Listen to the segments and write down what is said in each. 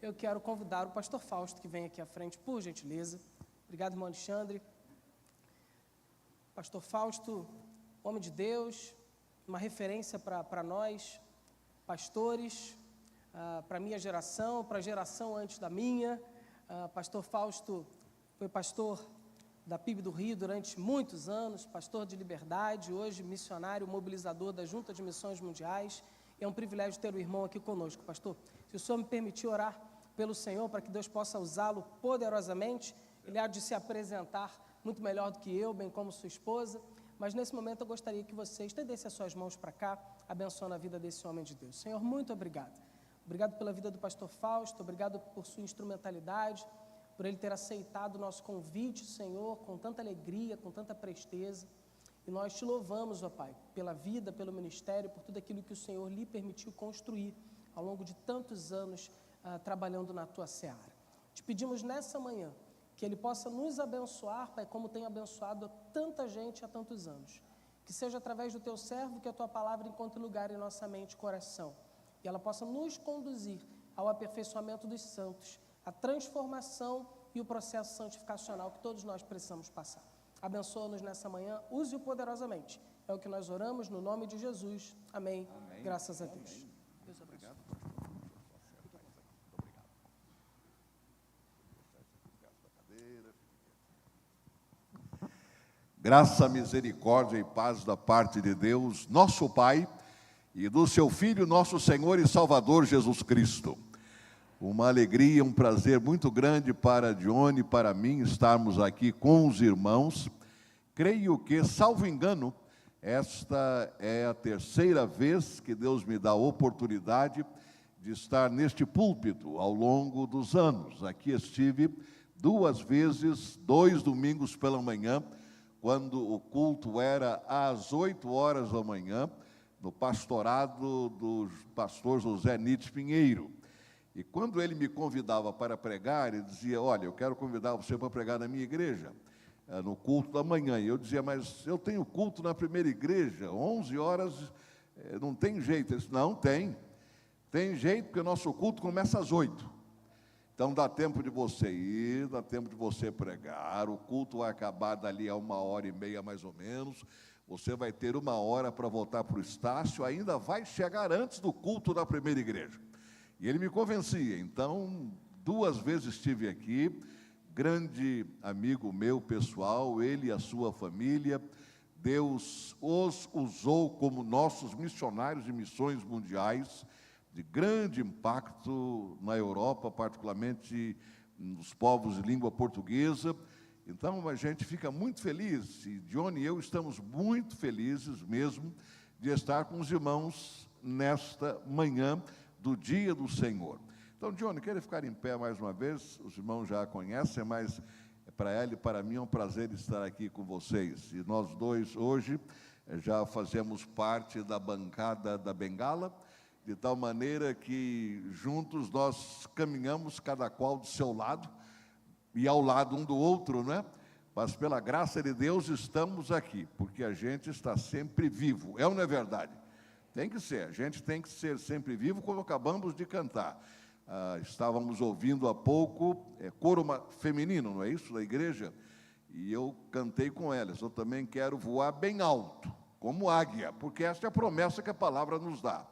eu quero convidar o pastor Fausto, que vem aqui à frente, por gentileza. Obrigado, irmão Alexandre. Pastor Fausto, homem de Deus, uma referência para nós, pastores, para a minha geração, para a geração antes da minha. Pastor Fausto foi pastor da PIB do Rio durante muitos anos, pastor de Liberdade, hoje missionário mobilizador da Junta de Missões Mundiais. É um privilégio ter o irmão aqui conosco, pastor. Se o senhor me permitir orar pelo Senhor, para que Deus possa usá-lo poderosamente, ele há de se apresentar muito melhor do que eu, bem como sua esposa, mas nesse momento eu gostaria que você estendesse as suas mãos para cá, abençoando a vida desse homem de Deus. Senhor, muito obrigado. Obrigado pela vida do pastor Fausto, obrigado por sua instrumentalidade, por ele ter aceitado o nosso convite, Senhor, com tanta alegria, com tanta presteza. E nós te louvamos, ó Pai, pela vida, pelo ministério, por tudo aquilo que o Senhor lhe permitiu construir ao longo de tantos anos trabalhando na tua seara. Te pedimos nessa manhã que Ele possa nos abençoar, Pai, como tem abençoado tanta gente há tantos anos. Que seja através do Teu servo que a Tua palavra encontre lugar em nossa mente e coração. E ela possa nos conduzir ao aperfeiçoamento dos santos, a transformação e o processo santificacional que todos nós precisamos passar. Abençoa-nos nessa manhã, use-o poderosamente. É o que nós oramos no nome de Jesus. Amém. Amém. Graças a Deus. Amém. Deus abençoe. Graça, misericórdia e paz da parte de Deus, nosso Pai, e do seu Filho, nosso Senhor e Salvador Jesus Cristo. Uma alegria, um prazer muito grande para Johnny e para mim estarmos aqui com os irmãos. Creio que, salvo engano, esta é a terceira vez que Deus me dá a oportunidade de estar neste púlpito ao longo dos anos. Aqui estive 2 vezes, 2 domingos pela manhã, quando o culto era às 8 horas da manhã, no pastorado do pastor José Nietzsche Pinheiro. E quando ele me convidava para pregar, ele dizia, olha, eu quero convidar você para pregar na minha igreja, no culto da manhã. E eu dizia, mas eu tenho culto na primeira igreja, 11 horas, não tem jeito. Ele disse, não, tem jeito, porque o nosso culto começa às 8. Então dá tempo de você ir, dá tempo de você pregar, o culto vai acabar dali a 1h30 mais ou menos, você vai ter 1 hora para voltar para o Estácio, ainda vai chegar antes do culto da primeira igreja. E ele me convencia, então 2 vezes estive aqui, grande amigo meu pessoal, ele e a sua família, Deus os usou como nossos missionários de missões mundiais, de grande impacto na Europa, particularmente nos povos de língua portuguesa. Então, a gente fica muito feliz, e Johnny e eu estamos muito felizes mesmo de estar com os irmãos nesta manhã do dia do Senhor. Então, Johnny, quero ficar em pé mais uma vez, os irmãos já a conhecem, mas para ela e para mim é um prazer estar aqui com vocês. E nós dois hoje já fazemos parte da bancada da Bengala, de tal maneira que juntos nós caminhamos, cada qual do seu lado, e ao lado um do outro, né? Mas pela graça de Deus estamos aqui, porque a gente está sempre vivo, é ou não é verdade? Tem que ser, a gente tem que ser sempre vivo, como acabamos de cantar. Estávamos ouvindo há pouco, coro feminino, não é isso, da igreja? E eu cantei com elas, eu também quero voar bem alto, como águia, porque essa é a promessa que a palavra nos dá.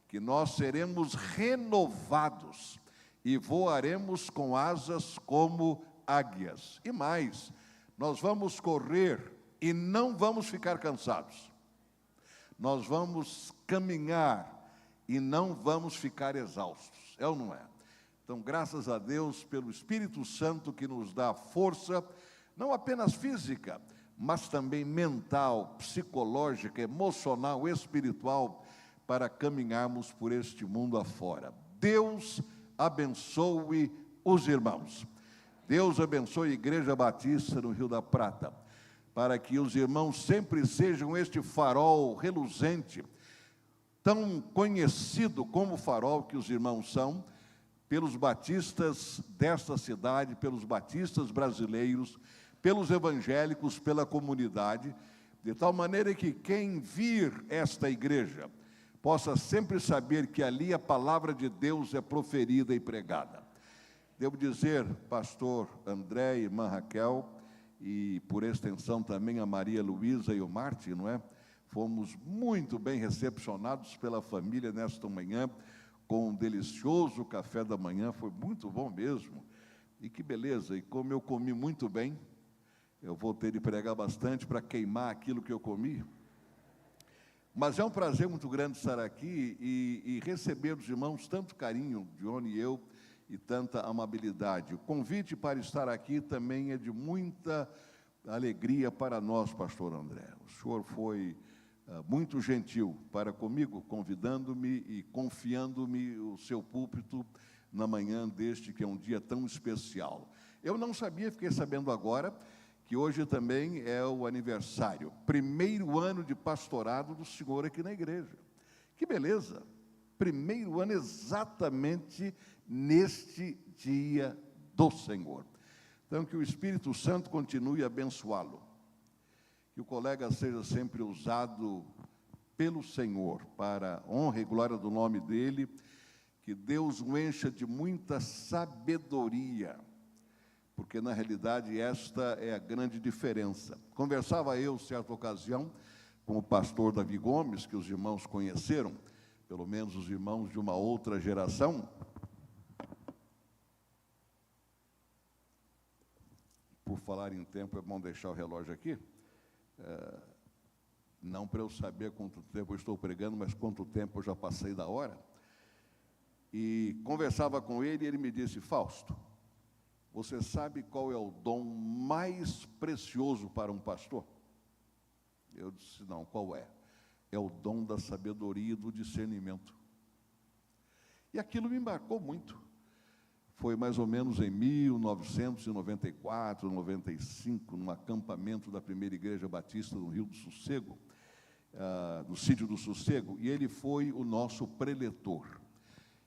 Que nós seremos renovados e voaremos com asas como águias. E mais, nós vamos correr e não vamos ficar cansados. Nós vamos caminhar e não vamos ficar exaustos. É ou não é? Então, graças a Deus pelo Espírito Santo que nos dá força, não apenas física, mas também mental, psicológica, emocional, espiritual, para caminharmos por este mundo afora. Deus abençoe os irmãos. Deus abençoe a Igreja Batista no Rio da Prata, para que os irmãos sempre sejam este farol reluzente, tão conhecido como o farol que os irmãos são, pelos batistas desta cidade, pelos batistas brasileiros, pelos evangélicos, pela comunidade, de tal maneira que quem vir esta igreja possa sempre saber que ali a palavra de Deus é proferida e pregada. Devo dizer, pastor André, irmã Raquel, e por extensão também a Maria Luísa e o Martin, não é? Fomos muito bem recepcionados pela família nesta manhã, com um delicioso café da manhã, foi muito bom mesmo. E que beleza, e como eu comi muito bem, eu vou ter de pregar bastante para queimar aquilo que eu comi. Mas é um prazer muito grande estar aqui e receber dos irmãos tanto carinho, Johnny e eu, e tanta amabilidade. O convite para estar aqui também é de muita alegria para nós, pastor André. O senhor foi muito gentil para comigo, convidando-me e confiando-me o seu púlpito na manhã deste, que é um dia tão especial. Eu não sabia, fiquei sabendo agora, que hoje também é o aniversário, primeiro ano de pastorado do senhor aqui na igreja. Que beleza! Primeiro ano exatamente neste dia do Senhor. Então, que o Espírito Santo continue a abençoá-lo. Que o colega seja sempre usado pelo Senhor para a honra e glória do nome dele. Que Deus o encha de muita sabedoria, porque na realidade esta é a grande diferença. Conversava eu, certa ocasião, com o pastor Davi Gomes, que os irmãos conheceram, pelo menos os irmãos de uma outra geração. Por falar em tempo, é bom deixar o relógio aqui. Não para eu saber quanto tempo eu estou pregando, mas quanto tempo eu já passei da hora. E conversava com ele e ele me disse: Fausto, você sabe qual é o dom mais precioso para um pastor? Eu disse: não, qual é? É o dom da sabedoria e do discernimento. E aquilo me marcou muito. Foi mais ou menos em 1994, 95, num acampamento da primeira igreja batista no Rio do Sossego, no sítio do Sossego, e ele foi o nosso preletor.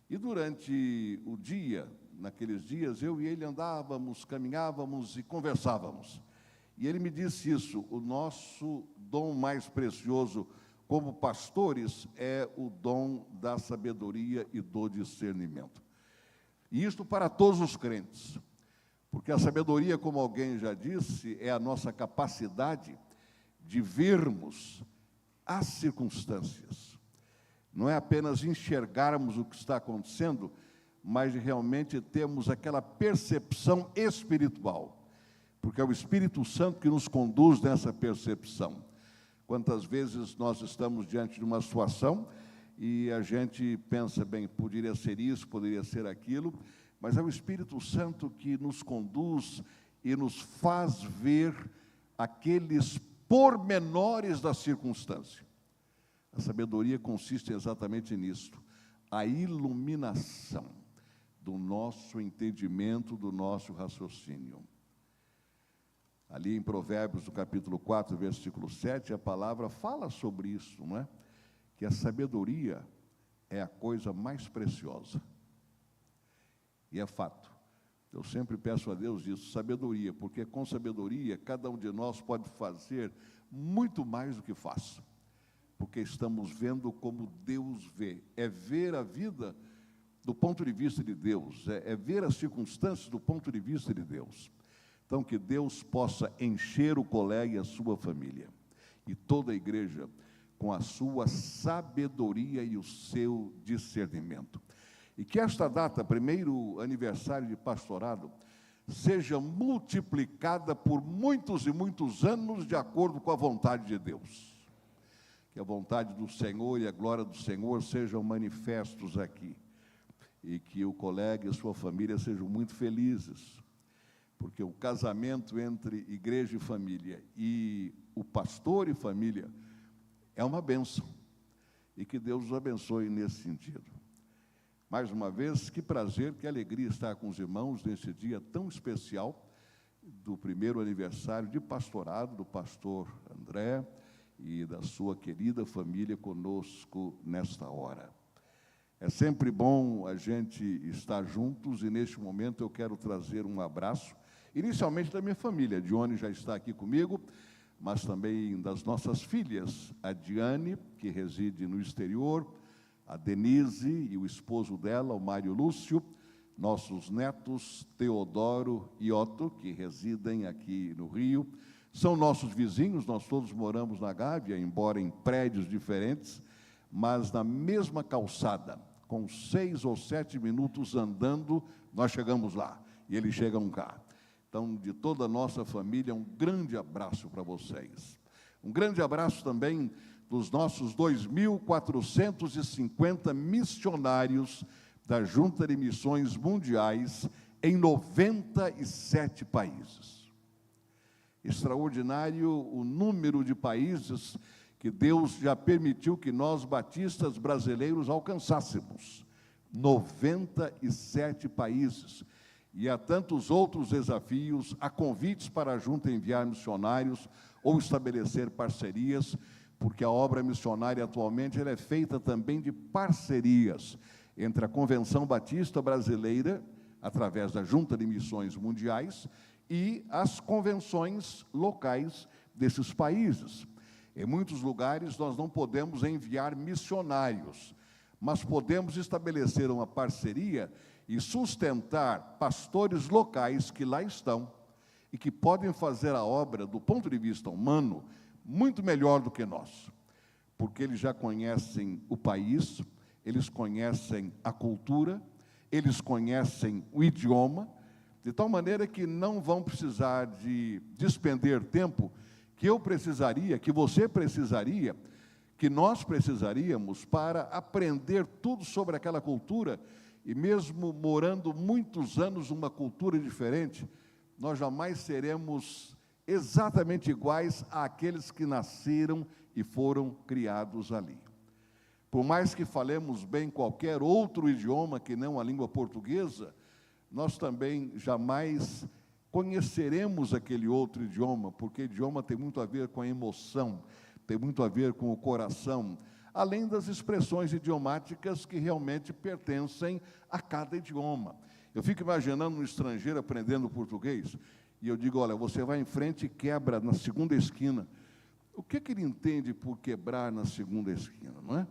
E durante o dia, naqueles dias, eu e ele andávamos, caminhávamos e conversávamos. E ele me disse isso: o nosso dom mais precioso como pastores é o dom da sabedoria e do discernimento. E isto para todos os crentes, porque a sabedoria, como alguém já disse, é a nossa capacidade de vermos as circunstâncias. Não é apenas enxergarmos o que está acontecendo, mas de realmente termos aquela percepção espiritual, porque é o Espírito Santo que nos conduz nessa percepção. Quantas vezes nós estamos diante de uma situação e a gente pensa, bem, poderia ser isso, poderia ser aquilo, mas é o Espírito Santo que nos conduz e nos faz ver aqueles pormenores da circunstância. A sabedoria consiste exatamente nisto, a iluminação do nosso entendimento, do nosso raciocínio. Ali em Provérbios, no capítulo 4, versículo 7, a palavra fala sobre isso, não é? Que a sabedoria é a coisa mais preciosa. E é fato. Eu sempre peço a Deus isso, sabedoria, porque com sabedoria cada um de nós pode fazer muito mais do que faz. Porque estamos vendo como Deus vê. É ver a vida do ponto de vista de Deus, é ver as circunstâncias do ponto de vista de Deus. Então, que Deus possa encher o colega e a sua família, e toda a igreja, com a sua sabedoria e o seu discernimento. E que esta data, primeiro aniversário de pastorado, seja multiplicada por muitos e muitos anos, de acordo com a vontade de Deus. Que a vontade do Senhor e a glória do Senhor sejam manifestos aqui. E que o colega e a sua família sejam muito felizes. Porque o casamento entre igreja e família e o pastor e família é uma bênção. E que Deus os abençoe nesse sentido. Mais uma vez, que prazer, que alegria estar com os irmãos nesse dia tão especial do primeiro aniversário de pastorado do pastor André e da sua querida família conosco nesta hora. É sempre bom a gente estar juntos e neste momento eu quero trazer um abraço, inicialmente da minha família. A Dione já está aqui comigo, mas também das nossas filhas, a Diane, que reside no exterior, a Denise e o esposo dela, o Mário Lúcio, nossos netos Teodoro e Otto, que residem aqui no Rio, são nossos vizinhos, nós todos moramos na Gávea, embora em prédios diferentes, mas na mesma calçada, com 6 ou 7 minutos andando, nós chegamos lá, e eles chegam cá. Então, de toda a nossa família, um grande abraço para vocês. Um grande abraço também dos nossos 2.450 missionários da Junta de Missões Mundiais em 97 países. Extraordinário o número de países que Deus já permitiu que nós, batistas brasileiros, alcançássemos. 97 países. E há tantos outros desafios, há convites para a Junta enviar missionários ou estabelecer parcerias, porque a obra missionária atualmente ela é feita também de parcerias entre a Convenção Batista Brasileira, através da Junta de Missões Mundiais, e as convenções locais desses países. Em muitos lugares nós não podemos enviar missionários, mas podemos estabelecer uma parceria e sustentar pastores locais que lá estão e que podem fazer a obra, do ponto de vista humano, muito melhor do que nós, porque eles já conhecem o país, eles conhecem a cultura, eles conhecem o idioma, de tal maneira que não vão precisar de despender tempo que eu precisaria, que você precisaria, que nós precisaríamos para aprender tudo sobre aquela cultura, e mesmo morando muitos anos numa cultura diferente, nós jamais seremos exatamente iguais àqueles que nasceram e foram criados ali. Por mais que falemos bem qualquer outro idioma que não a língua portuguesa, nós também jamais conheceremos aquele outro idioma, porque idioma tem muito a ver com a emoção, tem muito a ver com o coração, além das expressões idiomáticas que realmente pertencem a cada idioma. Eu fico imaginando um estrangeiro aprendendo português, e eu digo, olha, você vai em frente e quebra na segunda esquina. O que ele entende por quebrar na segunda esquina, não é?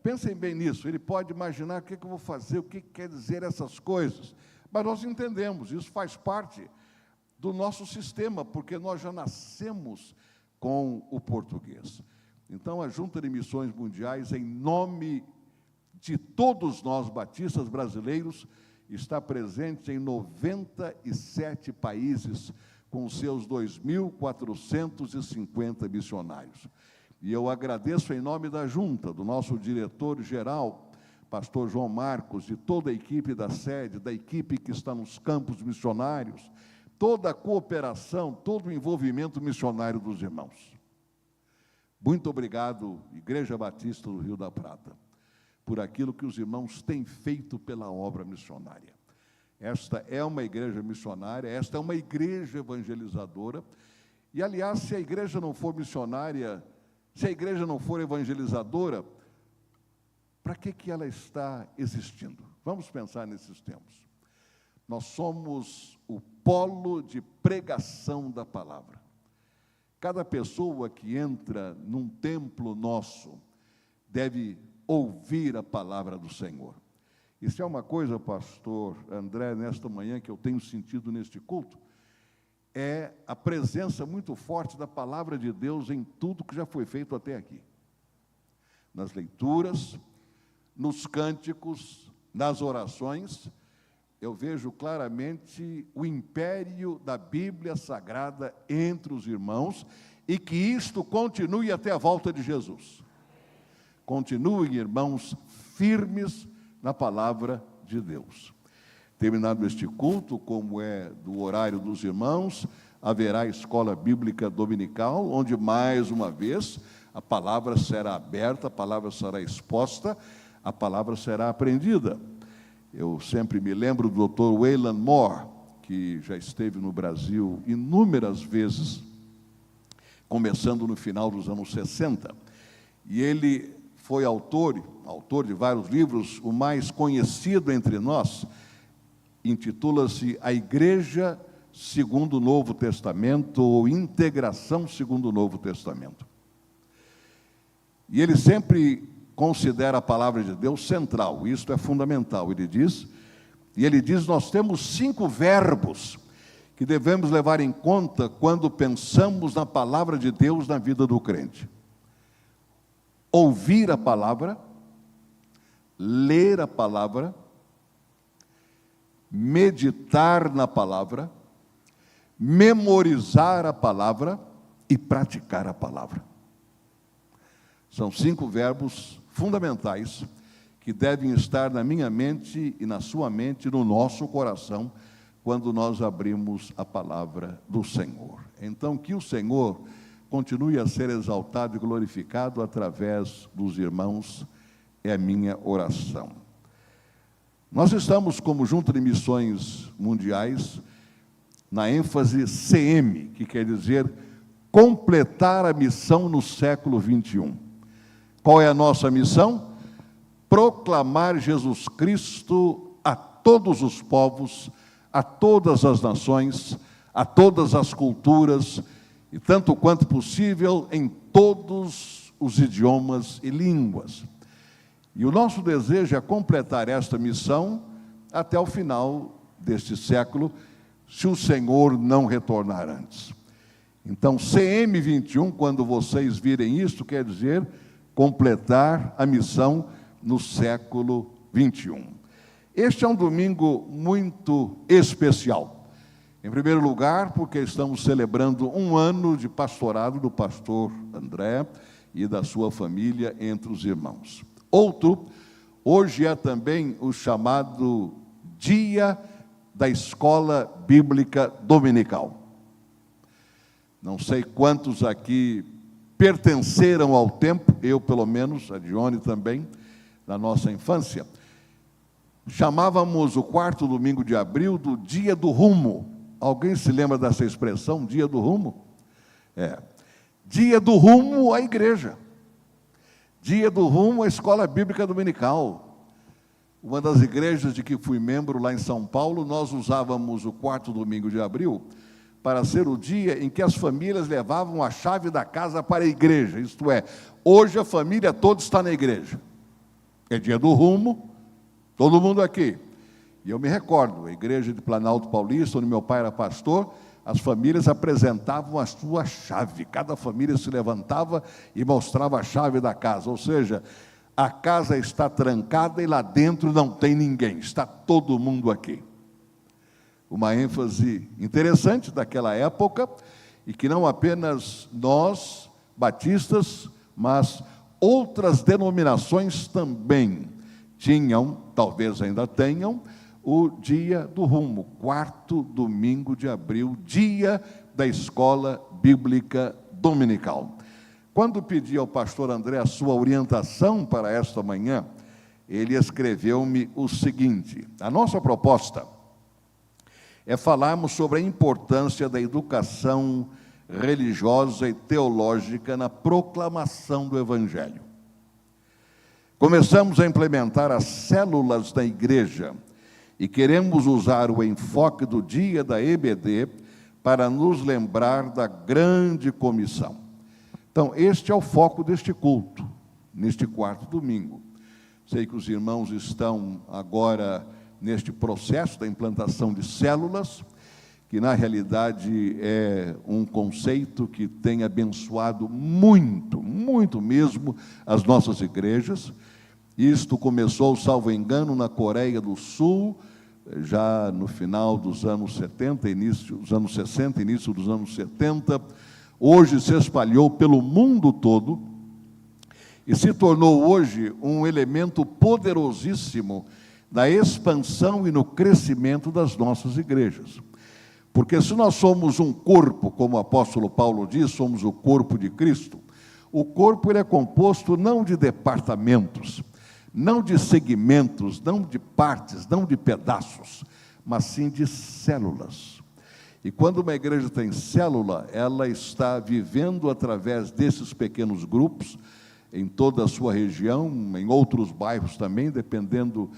Pensem bem nisso, ele pode imaginar o que eu vou fazer, o que quer dizer essas coisas, mas nós entendemos, isso faz parte do nosso sistema, porque nós já nascemos com o português. Então, a Junta de Missões Mundiais, em nome de todos nós, batistas brasileiros, está presente em 97 países, com seus 2.450 missionários. E eu agradeço em nome da Junta, do nosso diretor-geral, pastor João Marcos, de toda a equipe da sede, da equipe que está nos campos missionários, toda a cooperação, todo o envolvimento missionário dos irmãos. Muito obrigado, Igreja Batista do Rio da Prata, por aquilo que os irmãos têm feito pela obra missionária. Esta é uma igreja missionária, esta é uma igreja evangelizadora, e, aliás, se a igreja não for missionária, se a igreja não for evangelizadora, para que ela está existindo? Vamos pensar nesses tempos. Nós somos o polo de pregação da palavra. Cada pessoa que entra num templo nosso deve ouvir a palavra do Senhor. Isso é uma coisa, pastor André, nesta manhã que eu tenho sentido neste culto, é a presença muito forte da palavra de Deus em tudo que já foi feito até aqui. Nas leituras, nos cânticos, nas orações, eu vejo claramente o império da Bíblia Sagrada entre os irmãos e que isto continue até a volta de Jesus. Continuem, irmãos, firmes na palavra de Deus. Terminado este culto, como é do horário dos irmãos, haverá a escola bíblica dominical, onde, mais uma vez, a palavra será aberta, a palavra será exposta, a palavra será aprendida. Eu sempre me lembro do Dr. Wayland Moore, que já esteve no Brasil inúmeras vezes, começando no final dos anos 60. E ele foi autor de vários livros, o mais conhecido entre nós, intitula-se A Igreja segundo o Novo Testamento, ou Integração segundo o Novo Testamento. E ele sempre considera a palavra de Deus central, isto é fundamental. Ele diz E ele diz: nós temos 5 verbos que devemos levar em conta quando pensamos na palavra de Deus na vida do crente: ouvir a palavra, ler a palavra, meditar na palavra, memorizar a palavra e praticar a palavra. São 5 verbos fundamentais que devem estar na minha mente e na sua mente, no nosso coração, quando nós abrimos a palavra do Senhor. Então, que o Senhor continue a ser exaltado e glorificado através dos irmãos, é a minha oração. Nós estamos, como Junta de Missões Mundiais, na ênfase CM, que quer dizer completar a missão no século 21. Qual é a nossa missão? Proclamar Jesus Cristo a todos os povos, a todas as nações, a todas as culturas, e tanto quanto possível em todos os idiomas e línguas. E o nosso desejo é completar esta missão até o final deste século, se o Senhor não retornar antes. Então, CM21, quando vocês virem isto, quer dizer completar a missão no século 21. Este é um domingo muito especial. Em primeiro lugar, porque estamos celebrando um ano de pastorado do pastor André e da sua família entre os irmãos. Outro, hoje é também o chamado Dia da Escola Bíblica Dominical. Não sei quantos aqui pertenceram ao tempo, eu pelo menos, a Dione também, na nossa infância. Chamávamos o 4º domingo de abril do Dia do Rumo. Alguém se lembra dessa expressão, Dia do Rumo? Dia do Rumo à igreja. Dia do Rumo à Escola Bíblica Dominical. Uma das igrejas de que fui membro lá em São Paulo, nós usávamos o 4º domingo de abril para ser o dia em que as famílias levavam a chave da casa para a igreja. Isto é, hoje a família toda está na igreja. É dia do rumo, todo mundo aqui. E eu me recordo, a igreja de Planalto Paulista, onde meu pai era pastor, as famílias apresentavam a sua chave. Cada família se levantava e mostrava a chave da casa. Ou seja, a casa está trancada e lá dentro não tem ninguém. Está todo mundo aqui. Uma ênfase interessante daquela época, e que não apenas nós, batistas, mas outras denominações também tinham, talvez ainda tenham, o Dia do Rumo, 4º domingo de abril, Dia da Escola Bíblica Dominical. Quando pedi ao pastor André a sua orientação para esta manhã, ele escreveu-me o seguinte: a nossa proposta é falarmos sobre a importância da educação religiosa e teológica na proclamação do Evangelho. Começamos a implementar as células da igreja e queremos usar o enfoque do dia da EBD para nos lembrar da grande comissão. Então, este é o foco deste culto, neste 4º domingo. Sei que os irmãos estão agora neste processo da implantação de células, que na realidade é um conceito que tem abençoado muito, muito mesmo as nossas igrejas. Isto começou, salvo engano, na Coreia do Sul, já no final dos anos 70, início dos anos 60, início dos anos 70. Hoje se espalhou pelo mundo todo e se tornou hoje um elemento poderosíssimo na expansão e no crescimento das nossas igrejas. Porque se nós somos um corpo, como o apóstolo Paulo diz, somos o corpo de Cristo, o corpo ele é composto não de departamentos, não de segmentos, não de partes, não de pedaços, mas sim de células. E quando uma igreja tem célula, ela está vivendo através desses pequenos grupos, em toda a sua região, em outros bairros também, dependendo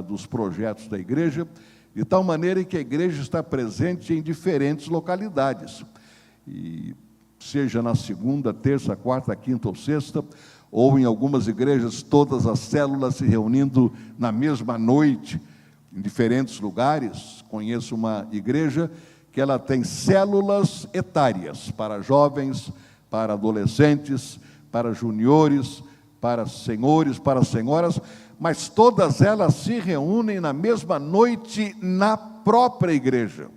dos projetos da igreja, de tal maneira que a igreja está presente em diferentes localidades, e seja na segunda, terça, quarta, quinta ou sexta, ou em algumas igrejas, todas as células se reunindo na mesma noite, em diferentes lugares. Conheço uma igreja que ela tem células etárias para jovens, para adolescentes, para juniores, para senhores, para senhoras, mas todas elas se reúnem na mesma noite na própria igreja.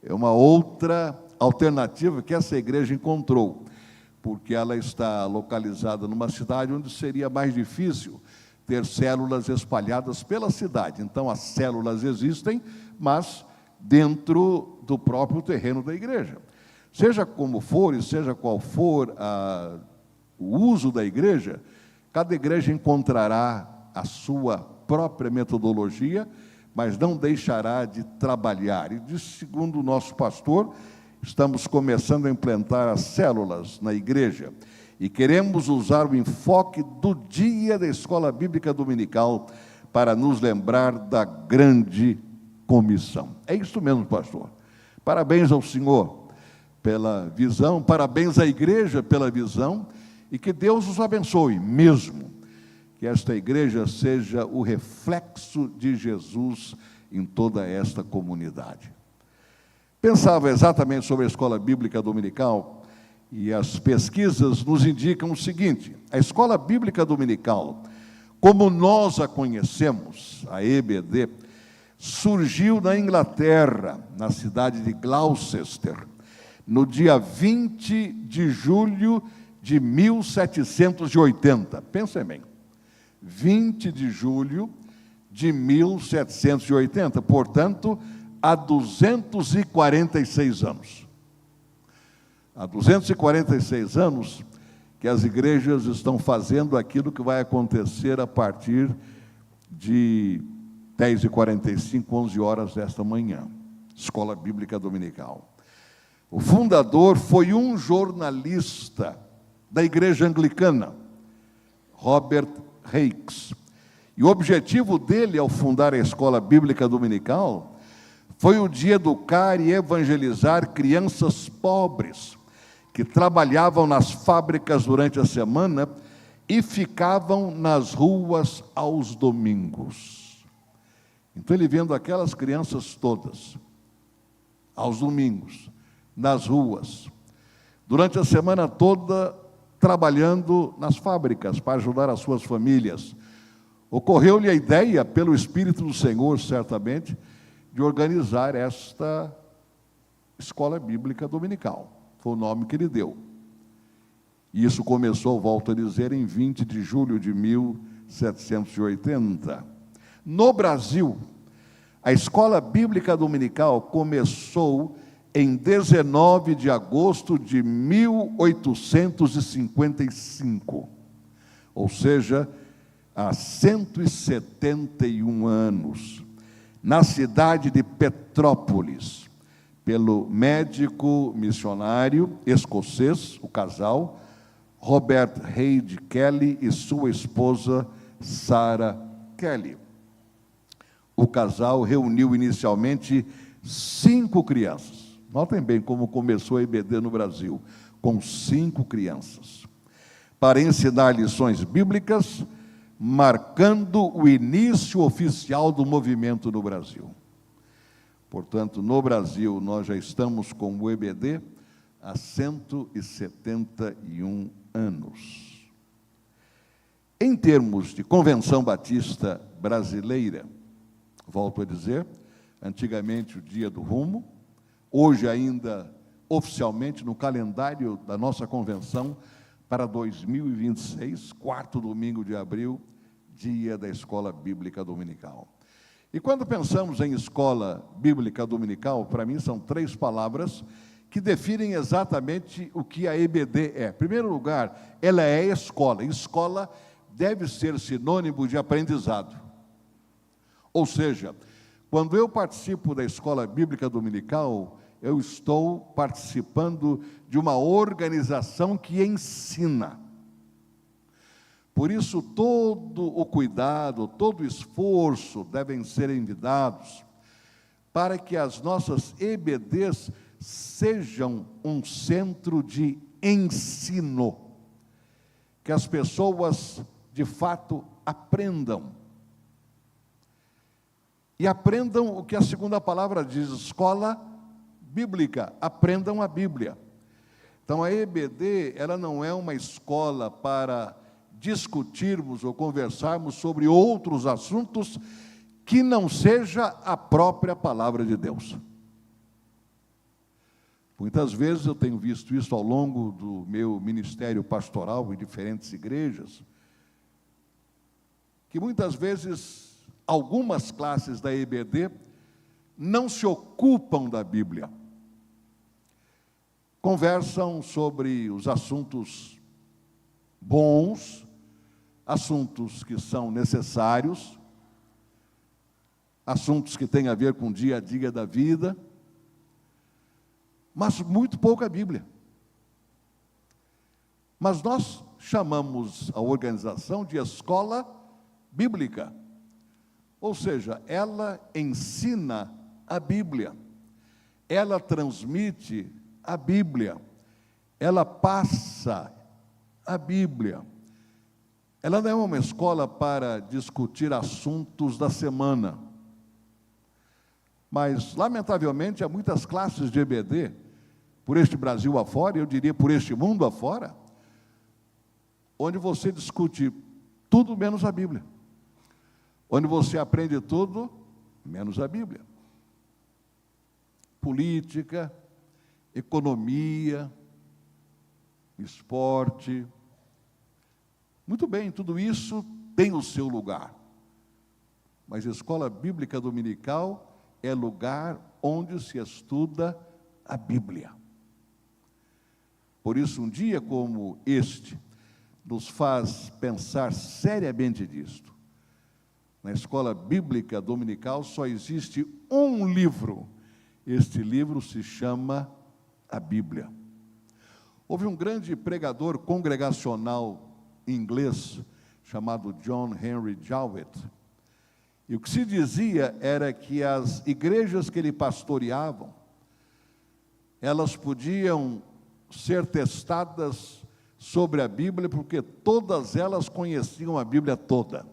É uma outra alternativa que essa igreja encontrou, porque ela está localizada numa cidade onde seria mais difícil ter células espalhadas pela cidade. Então, as células existem, mas dentro do próprio terreno da igreja. Seja como for e seja qual for o uso da igreja, cada igreja encontrará a sua própria metodologia, mas não deixará de trabalhar. E, segundo o nosso pastor, estamos começando a implantar as células na igreja e queremos usar o enfoque do dia da Escola Bíblica Dominical para nos lembrar da grande comissão. É isso mesmo, pastor. Parabéns ao senhor pela visão, parabéns à igreja pela visão, e que Deus os abençoe mesmo. Que esta igreja seja o reflexo de Jesus em toda esta comunidade. Pensava exatamente sobre a Escola Bíblica Dominical, e as pesquisas nos indicam o seguinte: a Escola Bíblica Dominical, como nós a conhecemos, a EBD, surgiu na Inglaterra, na cidade de Gloucester, no dia 20 de julho de 1780. Pensem bem, 20 de julho de 1780, portanto, há 246 anos. Há 246 anos que as igrejas estão fazendo aquilo que vai acontecer a partir de 10h45, 11 horas desta manhã. Escola Bíblica Dominical. O fundador foi um jornalista da igreja anglicana, Robert Hakes. E o objetivo dele, ao fundar a Escola Bíblica Dominical, foi o de educar e evangelizar crianças pobres, que trabalhavam nas fábricas durante a semana e ficavam nas ruas aos domingos. Então ele vendo aquelas crianças todas, aos domingos, nas ruas, durante a semana toda, trabalhando nas fábricas para ajudar as suas famílias. Ocorreu-lhe a ideia, pelo Espírito do Senhor, certamente, de organizar esta Escola Bíblica Dominical. Foi o nome que ele deu. E isso começou, volto a dizer, em 20 de julho de 1780. No Brasil, a Escola Bíblica Dominical começou em 19 de agosto de 1855, ou seja, há 171 anos, na cidade de Petrópolis, pelo médico missionário escocês, o casal, Robert Reid Kelly e sua esposa, Sarah Kelly. O casal reuniu inicialmente 5 crianças. Notem bem como começou a EBD no Brasil, com 5 crianças, para ensinar lições bíblicas, marcando o início oficial do movimento no Brasil. Portanto, no Brasil, nós já estamos com o EBD há 171 anos. Em termos de Convenção Batista Brasileira, volto a dizer, antigamente o Dia do Rumo, hoje ainda oficialmente no calendário da nossa convenção para 2026, 4º domingo de abril, dia da Escola Bíblica Dominical. E quando pensamos em Escola Bíblica Dominical, para mim são 3 palavras que definem exatamente o que a EBD é. Em primeiro lugar, ela é escola. Escola deve ser sinônimo de aprendizado. Ou seja, quando eu participo da Escola Bíblica Dominical, eu estou participando de uma organização que ensina. Por isso, todo o cuidado, todo o esforço devem ser envidados para que as nossas EBDs sejam um centro de ensino, que as pessoas, de fato, aprendam. e aprendam o que a segunda palavra diz, escola bíblica, aprendam a Bíblia. Então a EBD, ela não é uma escola para discutirmos ou conversarmos sobre outros assuntos que não seja a própria palavra de Deus. Muitas vezes eu tenho visto isso ao longo do meu ministério pastoral em diferentes igrejas, que muitas vezes algumas classes da EBD não se ocupam da Bíblia. Conversam sobre os assuntos bons, assuntos que são necessários, assuntos que têm a ver com o dia a dia da vida, mas muito pouco a Bíblia. Mas nós chamamos a organização de escola bíblica, ou seja, ela ensina a Bíblia, ela transmite a Bíblia, ela passa a Bíblia. Ela não é uma escola para discutir assuntos da semana, mas, lamentavelmente, há muitas classes de EBD, por este Brasil afora, eu diria por este mundo afora, onde você discute tudo menos a Bíblia, onde você aprende tudo menos a Bíblia. Política, economia, esporte. Muito bem, tudo isso tem o seu lugar. Mas a escola bíblica dominical é lugar onde se estuda a Bíblia. Por isso, um dia como este nos faz pensar seriamente nisto. Na escola bíblica dominical só existe um livro. Este livro se chama a Bíblia. Houve um grande pregador congregacional inglês chamado John Henry Jowett. E o que se dizia era que as igrejas que ele pastoreava, elas podiam ser testadas sobre a Bíblia, porque todas elas conheciam a Bíblia toda.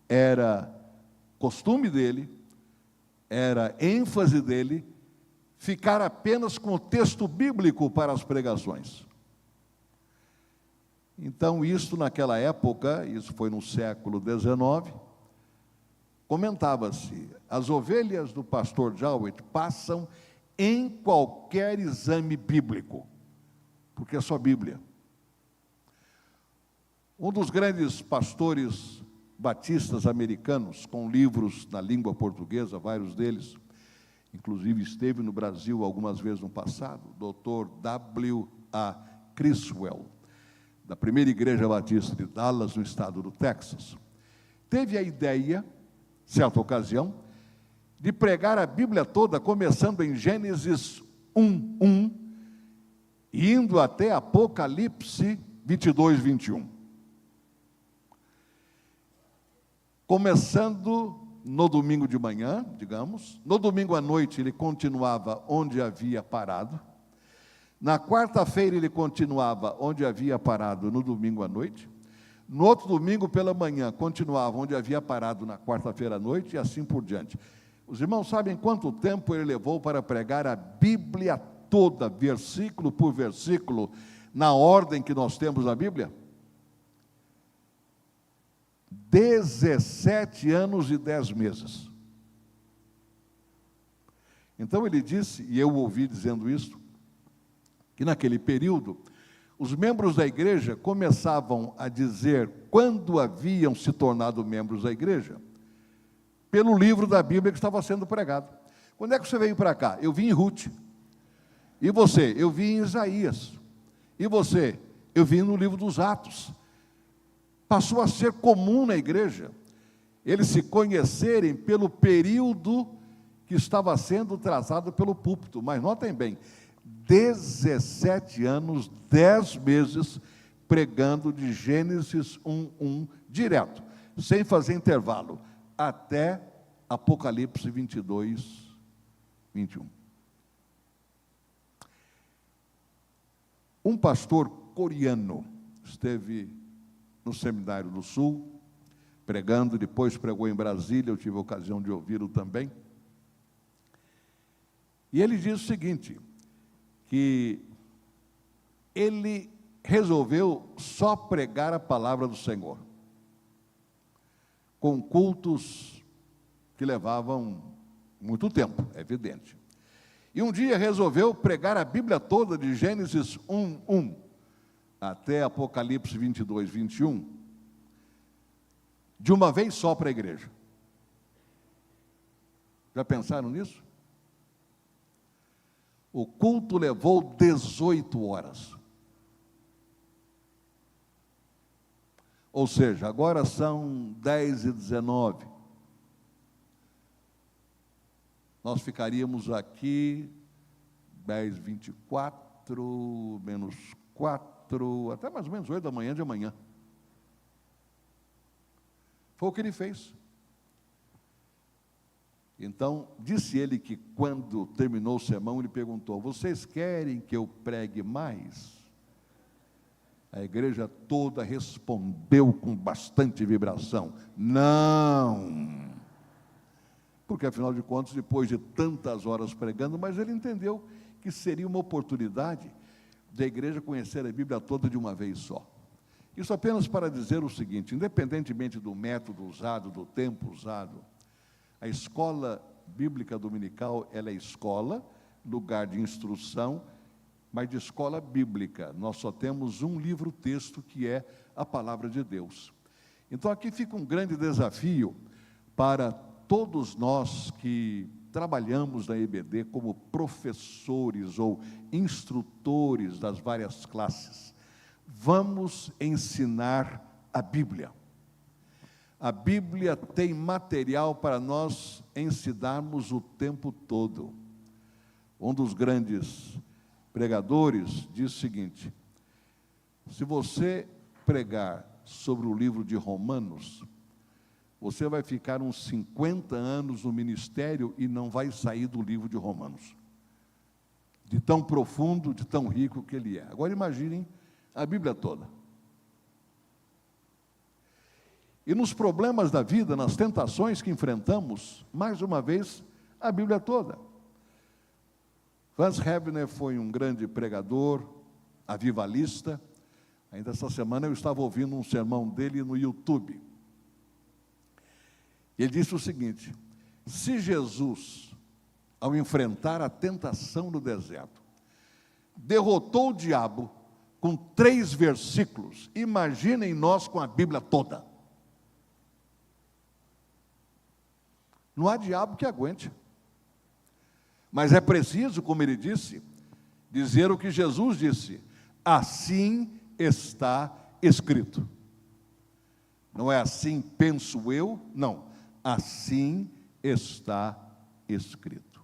Era costume dele, era ênfase dele, ficar apenas com o texto bíblico para as pregações. Então, isso naquela época, isso foi no século XIX, comentava-se, as ovelhas do pastor Jowett passam em qualquer exame bíblico, porque é só Bíblia. Um dos grandes pastores batistas americanos, com livros na língua portuguesa, vários deles, inclusive esteve no Brasil algumas vezes no passado, Dr. W.A. Criswell, da primeira igreja batista de Dallas, no estado do Texas, teve a ideia, certa ocasião, de pregar a Bíblia toda, começando em Gênesis 1:1, e indo até Apocalipse 22:21. Começando no domingo de manhã, digamos, no domingo à noite ele continuava onde havia parado, na quarta-feira ele continuava onde havia parado no domingo à noite, no outro domingo pela manhã continuava onde havia parado na quarta-feira à noite, e assim por diante. Os irmãos sabem quanto tempo ele levou para pregar a Bíblia toda, versículo por versículo, na ordem que nós temos na Bíblia? 17 anos e 10 meses. Então ele disse, e eu ouvi dizendo isso, que naquele período, os membros da igreja começavam a dizer quando haviam se tornado membros da igreja, pelo livro da Bíblia que estava sendo pregado. Quando é que você veio para cá? Eu vim em Ruth. E você? Eu vim em Isaías. E você? Eu vim no livro dos Atos. Passou a ser comum na igreja eles se conhecerem pelo período que estava sendo tratado pelo púlpito. Mas notem bem, 17 anos, 10 meses, pregando de Gênesis 1:1, direto, sem fazer intervalo, até Apocalipse 22:21. Um pastor coreano esteve no Seminário do Sul, pregando, depois pregou em Brasília, eu tive a ocasião de ouvi-lo também. E ele diz o seguinte, que ele resolveu só pregar a palavra do Senhor, com cultos que levavam muito tempo, é evidente. E um dia resolveu pregar a Bíblia toda, de Gênesis 1:1 até Apocalipse 22:21, de uma vez só para a igreja. Já pensaram nisso? O culto levou 18 horas. Ou seja, agora são 10h19. Nós ficaríamos aqui 10h24, menos 4, até mais ou menos 8 da manhã de amanhã. Foi o que ele fez. Então, disse ele que quando terminou o sermão, ele perguntou, vocês querem que eu pregue mais? A igreja toda respondeu com bastante vibração, não. Porque, afinal de contas, depois de tantas horas pregando, mas ele entendeu que seria uma oportunidade da igreja conhecer a Bíblia toda de uma vez só. Isso apenas para dizer o seguinte, independentemente do método usado, do tempo usado, a escola bíblica dominical, ela é escola, lugar de instrução, mas de escola bíblica. Nós só temos um livro-texto, que é a Palavra de Deus. Então, aqui fica um grande desafio para todos nós que trabalhamos na EBD como professores ou instrutores das várias classes. Vamos ensinar a Bíblia. A Bíblia tem material para nós ensinarmos o tempo todo. Um dos grandes pregadores diz o seguinte, se você pregar sobre o livro de Romanos, você vai ficar uns 50 anos no ministério e não vai sair do livro de Romanos. De tão profundo, de tão rico que ele é. Agora imaginem a Bíblia toda. E nos problemas da vida, nas tentações que enfrentamos, mais uma vez, a Bíblia toda. Franz Hebner foi um grande pregador, avivalista. Ainda essa semana eu estava ouvindo um sermão dele no YouTube. Ele disse o seguinte, se Jesus, ao enfrentar a tentação no deserto, derrotou o diabo com 3 versículos, imaginem nós com a Bíblia toda. Não há diabo que aguente. Mas é preciso, como ele disse, dizer o que Jesus disse, assim está escrito. Não é assim penso eu, não. Assim está escrito.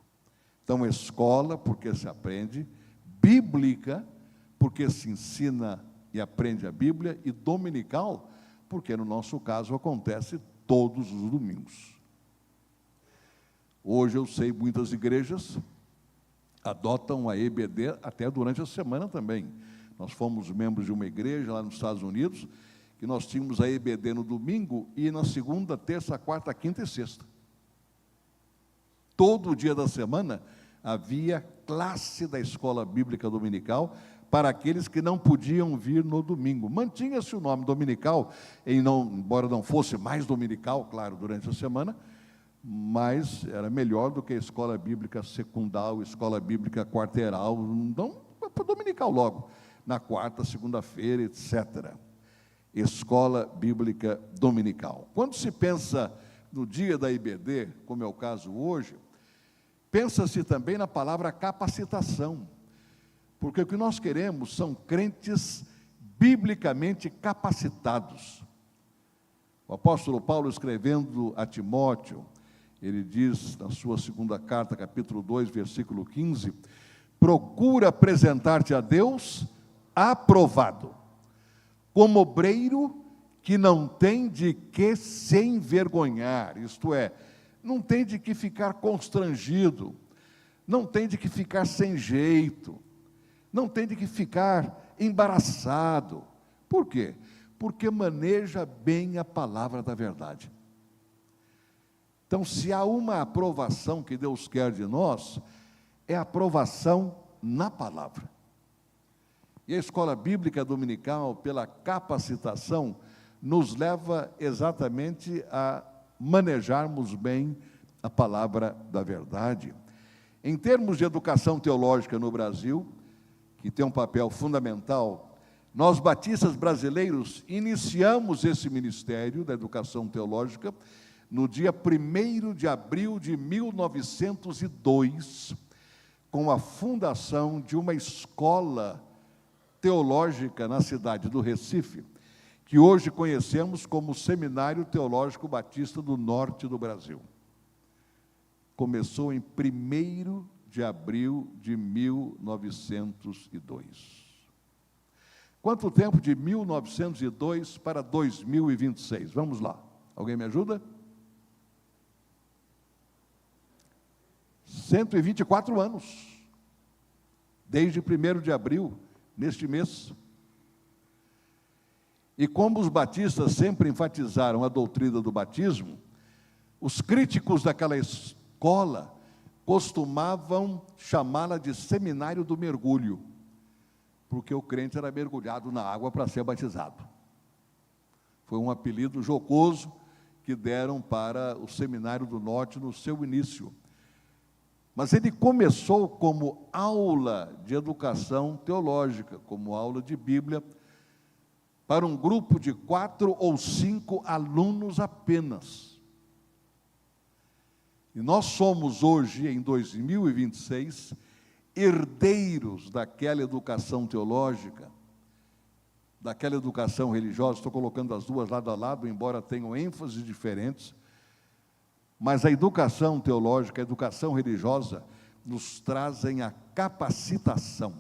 Então, escola, porque se aprende, bíblica, porque se ensina e aprende a Bíblia, e dominical, porque no nosso caso acontece todos os domingos. Hoje eu sei, muitas igrejas adotam a EBD até durante a semana também. Nós fomos membros de uma igreja lá nos Estados Unidos, que nós tínhamos a EBD no domingo e na segunda, terça, quarta, quinta e sexta. Todo dia da semana havia classe da escola bíblica dominical para aqueles que não podiam vir no domingo. Mantinha-se o nome dominical, embora não fosse mais dominical, claro, durante a semana, mas era melhor do que a escola bíblica secundal, escola bíblica quarteiral, então, para dominical logo, na quarta, segunda-feira, etc. Escola bíblica dominical. Quando se pensa no dia da IBD, como é o caso hoje, pensa-se também na palavra capacitação, porque o que nós queremos são crentes biblicamente capacitados. O apóstolo Paulo, escrevendo a Timóteo, ele diz na sua segunda carta, capítulo 2, versículo 15, procura apresentar-te a Deus aprovado, como obreiro que não tem de que se envergonhar, isto é, não tem de que ficar constrangido, não tem de que ficar sem jeito, não tem de que ficar embaraçado. Por quê? porque maneja bem a palavra da verdade. Então, se há uma aprovação que Deus quer de nós, é a aprovação na palavra. E a escola bíblica dominical, pela capacitação, nos leva exatamente a manejarmos bem a palavra da verdade. Em termos de educação teológica no Brasil, que tem um papel fundamental, nós batistas brasileiros iniciamos esse ministério da educação teológica no dia 1º de abril de 1902, com a fundação de uma escola teológica na cidade do Recife, que hoje conhecemos como Seminário Teológico Batista do Norte do Brasil. Começou em 1º de abril de 1902. Quanto tempo de 1902 para 2026? Vamos lá. Alguém me ajuda? 124 anos. Desde 1º de abril, neste mês. E como os batistas sempre enfatizaram a doutrina do batismo, os críticos daquela escola costumavam chamá-la de seminário do mergulho, porque o crente era mergulhado na água para ser batizado. Foi um apelido jocoso que deram para o Seminário do Norte no seu início. Mas ele começou como aula de educação teológica, como aula de Bíblia, para um grupo de 4 ou 5 alunos apenas. E nós somos hoje, em 2026, herdeiros daquela educação teológica, daquela educação religiosa. Estou colocando as duas lado a lado, embora tenham ênfases diferentes, mas a educação teológica, a educação religiosa, nos trazem a capacitação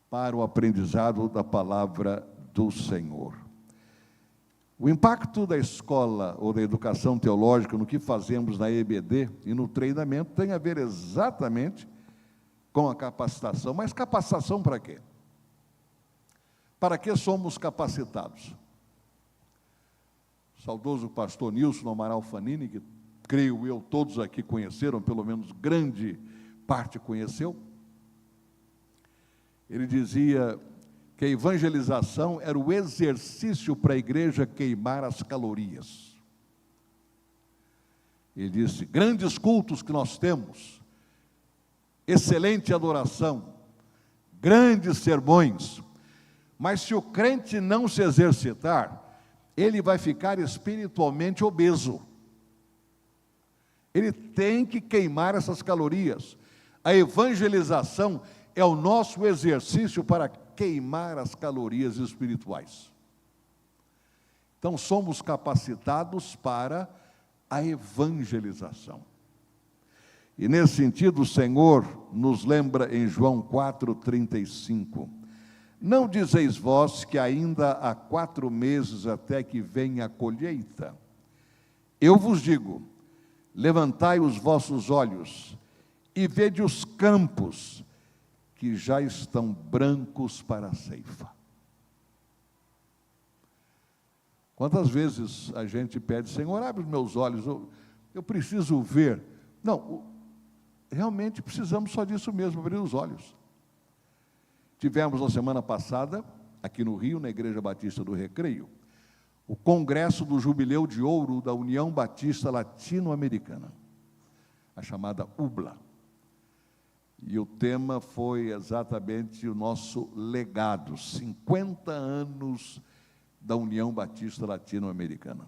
para o aprendizado da palavra do Senhor. O impacto da escola ou da educação teológica no que fazemos na EBD e no treinamento tem a ver exatamente com a capacitação. Mas capacitação para quê? Para que somos capacitados? O saudoso pastor Nilson Amaral Fanini, que creio eu todos aqui conheceram, pelo menos grande parte conheceu, ele dizia que a evangelização era o exercício para a igreja queimar as calorias. Ele disse, grandes cultos que nós temos, excelente adoração, grandes sermões, mas se o crente não se exercitar, ele vai ficar espiritualmente obeso. Ele tem que queimar essas calorias. A evangelização é o nosso exercício para queimar as calorias espirituais. Então, somos capacitados para a evangelização. E, nesse sentido, o Senhor nos lembra em João 4,35, não dizeis vós que ainda há 4 meses até que venha a colheita? Eu vos digo, levantai os vossos olhos e vede os campos, que já estão brancos para a ceifa. Quantas vezes a gente pede, Senhor, abre os meus olhos, eu preciso ver. Não, realmente precisamos só disso mesmo, abrir os olhos. Tivemos na semana passada, aqui no Rio, na Igreja Batista do Recreio, o congresso do Jubileu de Ouro da União Batista Latino-Americana, a chamada UBLA. E o tema foi exatamente o nosso legado, 50 anos da União Batista Latino-Americana.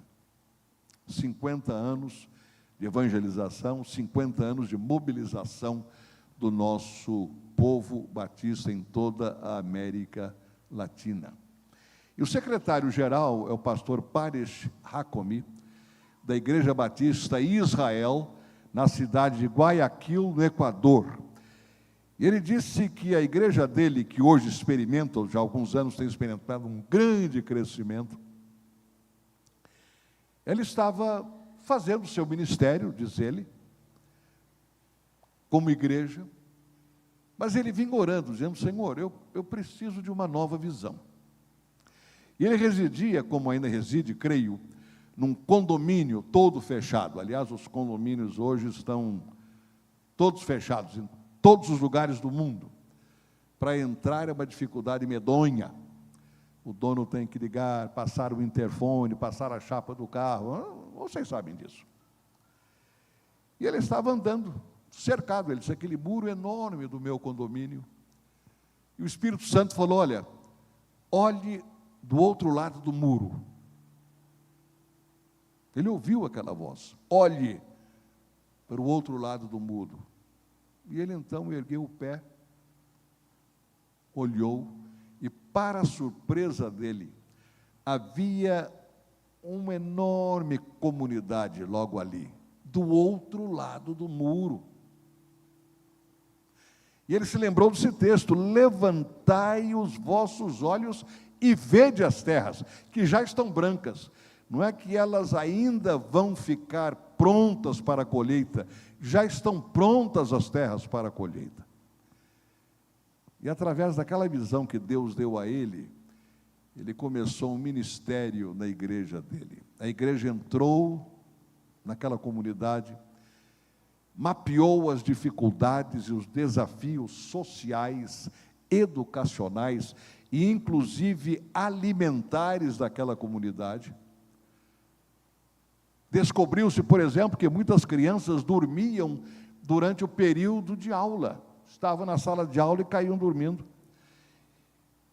50 anos de evangelização, 50 anos de mobilização do nosso povo batista em toda a América Latina. E o secretário-geral é o pastor Paresh Hakomi, da Igreja Batista Israel, na cidade de Guayaquil, no Equador. E ele disse que a igreja dele, que hoje experimenta, já há alguns anos tem experimentado um grande crescimento, ele estava fazendo o seu ministério, diz ele, como igreja, mas ele vinha orando, dizendo, Senhor, eu preciso de uma nova visão. E ele residia, como ainda reside, creio, num condomínio todo fechado. Aliás, os condomínios hoje estão todos fechados, em todos os lugares do mundo. Para entrar é uma dificuldade medonha. O dono tem que ligar, passar o interfone, passar a chapa do carro. Vocês sabem disso. E ele estava andando, cercado. Ele disse, aquele muro enorme do meu condomínio. E o Espírito Santo falou, olhe do outro lado do muro. Ele ouviu aquela voz, olhe para o outro lado do muro. E ele então ergueu o pé, olhou, e para a surpresa dele, havia uma enorme comunidade logo ali, do outro lado do muro. E ele se lembrou desse texto, levantai os vossos olhos e vede as terras, que já estão brancas. Não é que elas ainda vão ficar prontas para a colheita, já estão prontas as terras para a colheita. E através daquela visão que Deus deu a ele, ele começou um ministério na igreja dele. A igreja entrou naquela comunidade, mapeou as dificuldades e os desafios sociais, educacionais e inclusive alimentares daquela comunidade. Descobriu-se, por exemplo, que muitas crianças dormiam durante o período de aula. Estavam na sala de aula e caíam dormindo.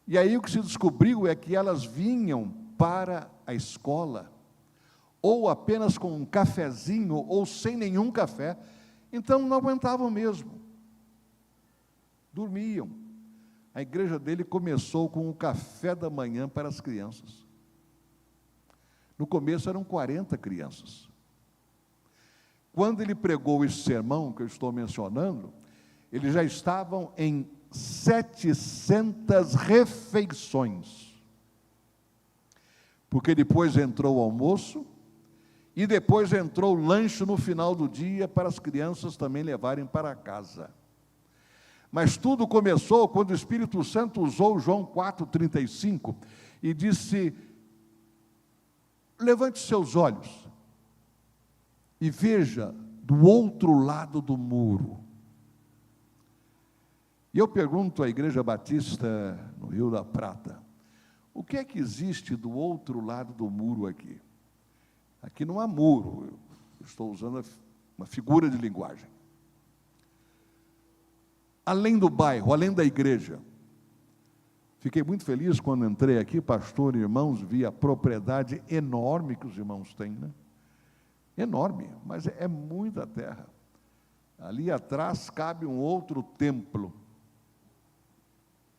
E aí o que se descobriu é que elas vinham para a escola, ou apenas com um cafezinho, ou sem nenhum café, então não aguentavam mesmo. Dormiam. A igreja dele começou com o café da manhã para as crianças. No começo eram 40 crianças. Quando ele pregou esse sermão que eu estou mencionando, eles já estavam em 700 refeições. Porque depois entrou o almoço, e depois entrou o lanche no final do dia para as crianças também levarem para casa. Mas tudo começou quando o Espírito Santo usou João 4,35 e disse, levante seus olhos e veja do outro lado do muro. E eu pergunto à Igreja Batista no Rio da Prata, o que é que existe do outro lado do muro aqui? Aqui não há muro, eu estou usando uma figura de linguagem. Além do bairro, além da igreja. Fiquei muito feliz quando entrei aqui, pastor e irmãos, vi a propriedade enorme que os irmãos têm, né? Enorme, mas é muita terra. Ali atrás cabe um outro templo,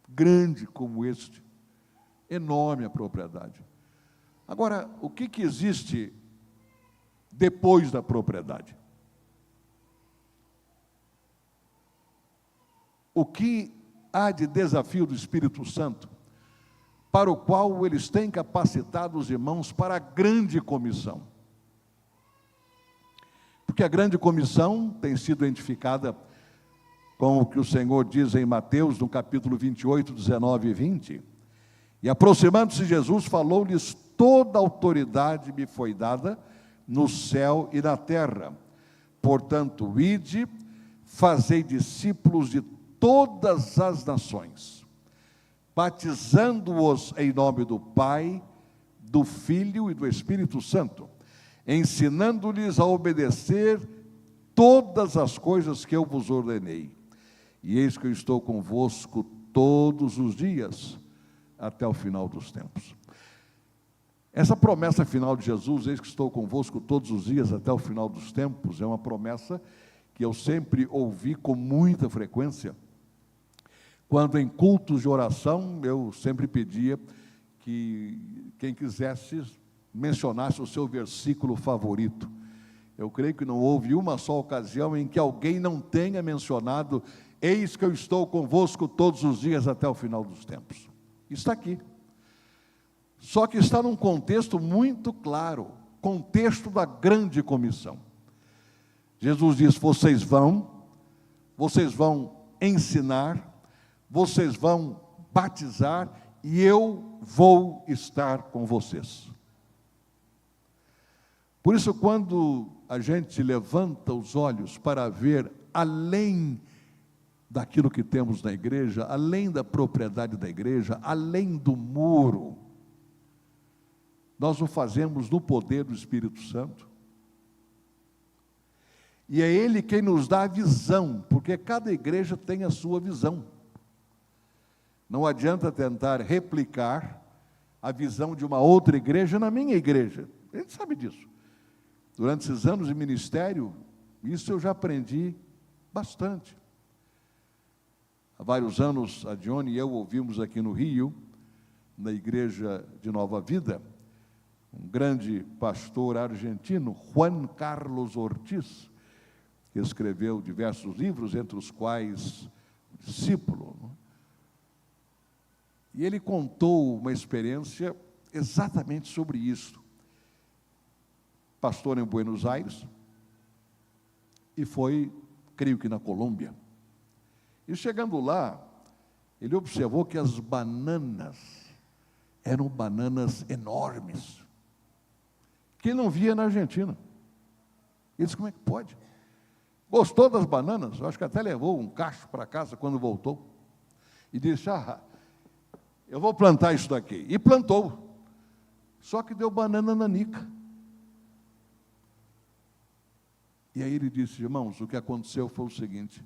grande como este, enorme a propriedade. Agora, o que existe depois da propriedade? O que há de desafio do Espírito Santo, para o qual eles têm capacitado os irmãos para a grande comissão? Porque a grande comissão tem sido identificada com o que o Senhor diz em Mateus, no capítulo 28, 19 e 20. E aproximando-se Jesus, falou-lhes, toda autoridade me foi dada no céu e na terra. Portanto, ide, fazei discípulos de todas as nações, batizando-os em nome do Pai, do Filho e do Espírito Santo, ensinando-lhes a obedecer todas as coisas que eu vos ordenei. E eis que eu estou convosco todos os dias, até o final dos tempos. Essa promessa final de Jesus, eis que estou convosco todos os dias, até o final dos tempos, é uma promessa que eu sempre ouvi com muita frequência. Quando em cultos de oração, eu sempre pedia que quem quisesse mencionasse o seu versículo favorito. Eu creio que não houve uma só ocasião em que alguém não tenha mencionado, eis que eu estou convosco todos os dias até o final dos tempos. Está aqui. Só que está num contexto muito claro, contexto da grande comissão. Jesus diz, vocês vão ensinar, vocês vão batizar e eu vou estar com vocês. Por isso, quando a gente levanta os olhos para ver além daquilo que temos na igreja, além da propriedade da igreja, além do muro, nós o fazemos no poder do Espírito Santo. E é Ele quem nos dá a visão, porque cada igreja tem a sua visão. Não adianta tentar replicar a visão de uma outra igreja na minha igreja. A gente sabe disso. Durante esses anos de ministério, isso eu já aprendi bastante. Há vários anos, a Dione e eu ouvimos aqui no Rio, na igreja de Nova Vida, um grande pastor argentino, Juan Carlos Ortiz, que escreveu diversos livros, entre os quais Discípulo. E ele contou uma experiência exatamente sobre isso. Pastor em Buenos Aires, e foi, creio que na Colômbia. E chegando lá, ele observou que as bananas eram bananas enormes, que ele não via na Argentina. Ele disse, como é que pode? Gostou das bananas? Eu acho que até levou um cacho para casa quando voltou. E disse, eu vou plantar isso daqui. E plantou. Só que deu banana nanica. E aí ele disse, irmãos, o que aconteceu foi o seguinte,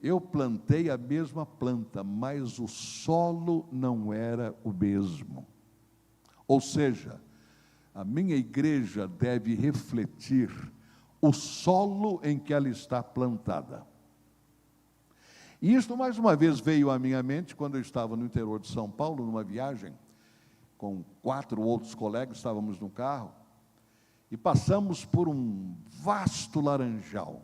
eu plantei a mesma planta, mas o solo não era o mesmo. Ou seja, a minha igreja deve refletir o solo em que ela está plantada. E isto mais uma vez veio à minha mente quando eu estava no interior de São Paulo, numa viagem, com 4 outros colegas, estávamos no carro, e passamos por um vasto laranjal,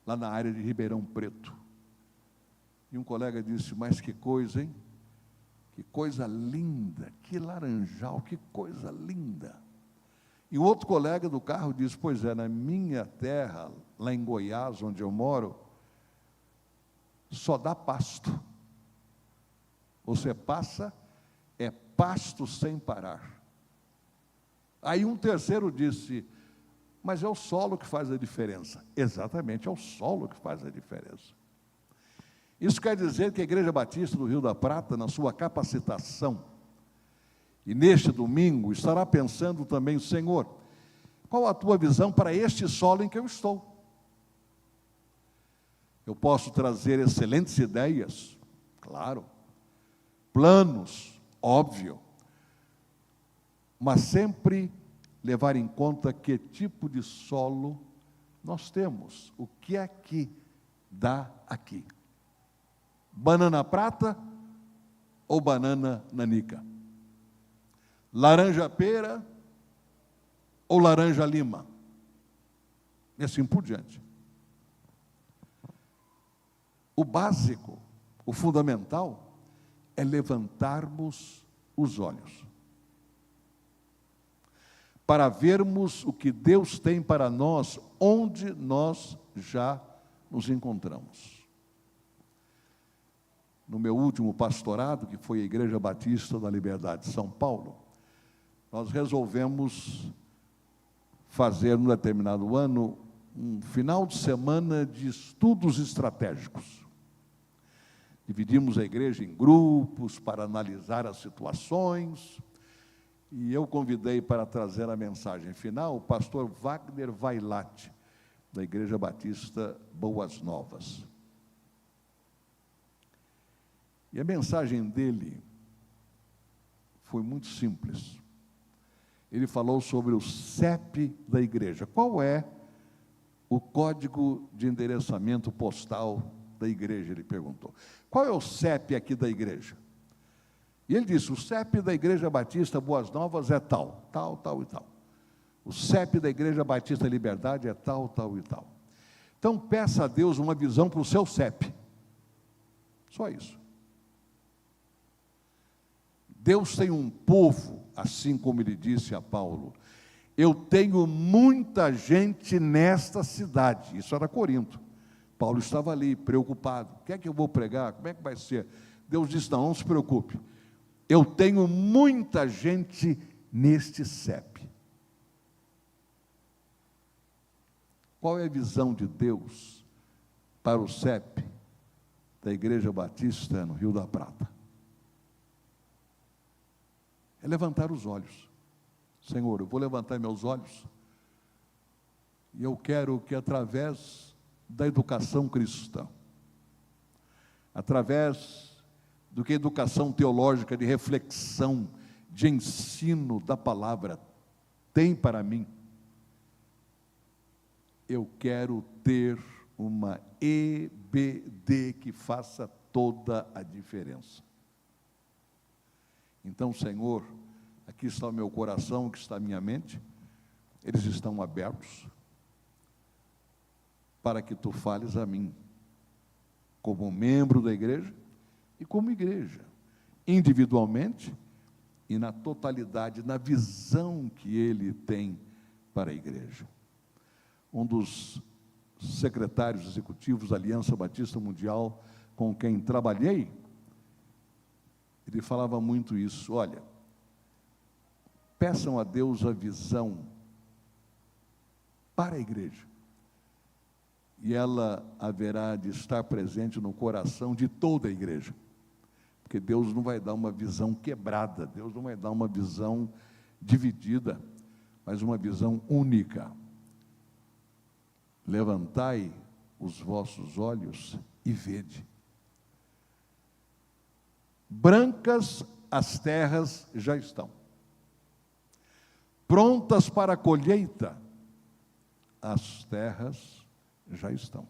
lá na área de Ribeirão Preto. E um colega disse, mas que coisa, hein? Que coisa linda, que laranjal, que coisa linda. E o outro colega do carro disse, pois é, na minha terra, lá em Goiás, onde eu moro, só dá pasto. Você passa, é pasto sem parar. Aí um terceiro disse, mas é o solo que faz a diferença. Exatamente, é o solo que faz a diferença. Isso quer dizer que a Igreja Batista do Rio da Prata, na sua capacitação, e neste domingo, estará pensando também, Senhor, qual a tua visão para este solo em que eu estou? Eu posso trazer excelentes ideias, claro, planos, óbvio, mas sempre levar em conta que tipo de solo nós temos, o que é que dá aqui. Banana prata ou banana nanica? Laranja pera ou laranja lima? E assim por diante. O básico, o fundamental, é levantarmos os olhos para vermos o que Deus tem para nós, onde nós já nos encontramos. No meu último pastorado, que foi a Igreja Batista da Liberdade de São Paulo, nós resolvemos fazer, num determinado ano, um final de semana de estudos estratégicos. Dividimos a igreja em grupos para analisar as situações, e eu convidei para trazer a mensagem final o pastor Wagner Vailate, da Igreja Batista Boas Novas. E a mensagem dele foi muito simples. Ele falou sobre o CEP da igreja. Qual é o código de endereçamento postal da igreja? Ele perguntou. Qual é o CEP aqui da igreja? E ele disse, o CEP da Igreja Batista Boas Novas é tal, tal, tal e tal. O CEP da Igreja Batista Liberdade é tal, tal e tal. Então, peça a Deus uma visão para o seu CEP. Só isso. Deus tem um povo, assim como ele disse a Paulo, eu tenho muita gente nesta cidade. Isso era Corinto. Paulo estava ali, preocupado. O que é que eu vou pregar? Como é que vai ser? Deus disse: não se preocupe, eu tenho muita gente neste CEP. Qual é a visão de Deus para o CEP da Igreja Batista no Rio da Prata? É levantar os olhos. Senhor, eu vou levantar meus olhos e eu quero que, através da educação cristã, através do que a educação teológica de reflexão, de ensino da palavra tem para mim, eu quero ter uma EBD que faça toda a diferença. Então, Senhor, aqui está o meu coração, aqui está a minha mente, eles estão abertos para que Tu fales a mim, como membro da igreja e como igreja, individualmente e na totalidade, na visão que Ele tem para a igreja. Um dos secretários executivos da Aliança Batista Mundial, com quem trabalhei, ele falava muito isso: olha, peçam a Deus a visão para a igreja, e ela haverá de estar presente no coração de toda a igreja, porque Deus não vai dar uma visão quebrada, Deus não vai dar uma visão dividida, mas uma visão única. Levantai os vossos olhos e vede. Brancas as terras já estão, prontas para a colheita, as terras já estão.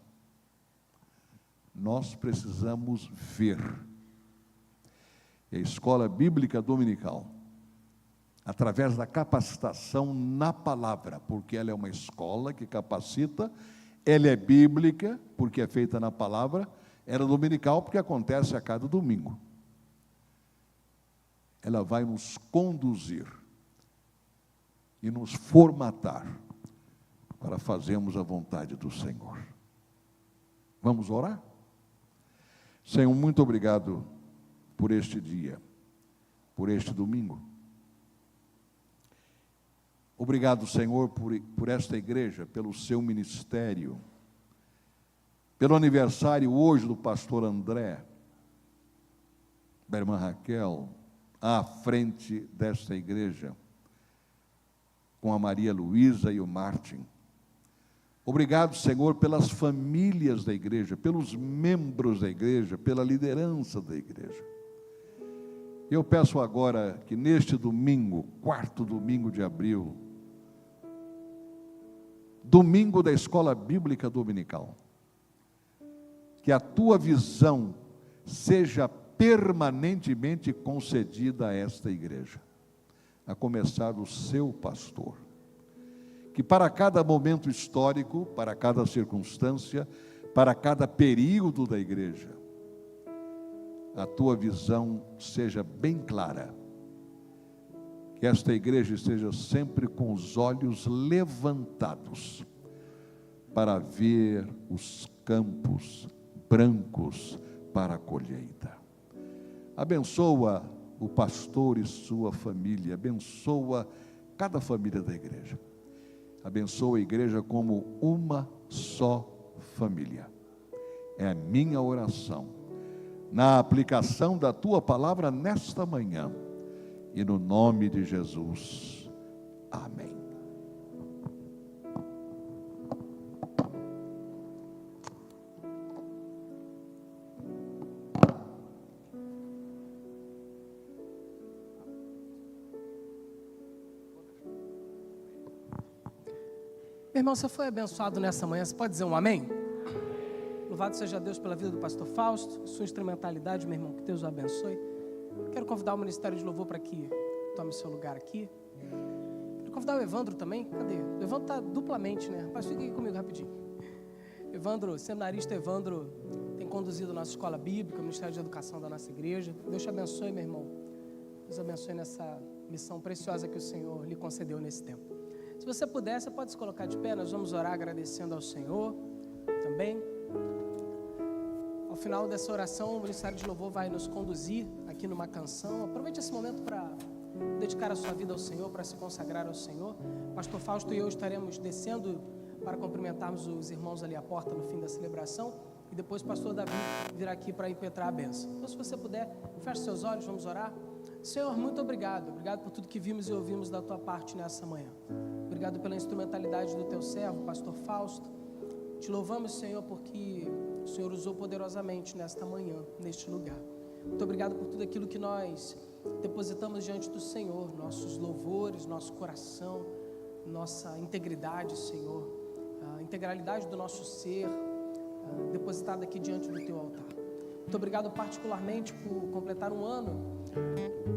Nós precisamos ver. E a escola bíblica dominical, através da capacitação na palavra, porque ela é uma escola que capacita, ela é bíblica, porque é feita na palavra, ela é dominical, porque acontece a cada domingo. Ela vai nos conduzir e nos formatar para fazermos a vontade do Senhor. Vamos orar? Senhor, muito obrigado por este dia, por este domingo. Obrigado, Senhor, por esta igreja, pelo seu ministério, pelo aniversário hoje do pastor André, da irmã Raquel, à frente desta igreja, com a Maria Luísa e o Martin. Obrigado, Senhor, pelas famílias da igreja, pelos membros da igreja, pela liderança da igreja. Eu peço agora que neste domingo, 4º domingo de abril, domingo da Escola Bíblica Dominical, que a Tua visão seja permanentemente concedida a esta igreja, a começar do seu pastor, que para cada momento histórico, para cada circunstância, para cada período da igreja, a Tua visão seja bem clara, que esta igreja esteja sempre com os olhos levantados para ver os campos brancos para a colheita. Abençoa o pastor e sua família, abençoa cada família da igreja, abençoa a igreja como uma só família. É a minha oração, na aplicação da Tua palavra nesta manhã, e no nome de Jesus, amém. Meu irmão, você foi abençoado nessa manhã, você pode dizer um amém? Louvado seja Deus pela vida do pastor Fausto, sua instrumentalidade, meu irmão, que Deus o abençoe. Quero convidar o Ministério de Louvor para que tome seu lugar aqui. Quero convidar o Evandro também, cadê? O Evandro está duplamente, né? Rapaz, fica aqui comigo rapidinho. Evandro, seminarista Evandro, tem conduzido a nossa escola bíblica, o Ministério de Educação da nossa igreja. Deus te abençoe, meu irmão. Deus abençoe nessa missão preciosa que o Senhor lhe concedeu nesse tempo. Se você puder, você pode se colocar de pé, nós vamos orar agradecendo ao Senhor também. Ao final dessa oração, o Ministério de Louvor vai nos conduzir aqui numa canção. Aproveite esse momento para dedicar a sua vida ao Senhor, para se consagrar ao Senhor. Pastor Fausto e eu estaremos descendo para cumprimentarmos os irmãos ali à porta no fim da celebração. E depois o pastor Davi virá aqui para impetrar a bênção. Então, se você puder, feche seus olhos, vamos orar. Senhor, muito obrigado. Obrigado por tudo que vimos e ouvimos da tua parte nessa manhã. Obrigado pela instrumentalidade do teu servo, pastor Fausto. Te louvamos, Senhor, porque o Senhor usou poderosamente nesta manhã, neste lugar. Muito obrigado por tudo aquilo que nós depositamos diante do Senhor, nossos louvores, nosso coração, nossa integridade, Senhor, a integralidade do nosso ser, depositada aqui diante do teu altar. Muito obrigado particularmente por completar um ano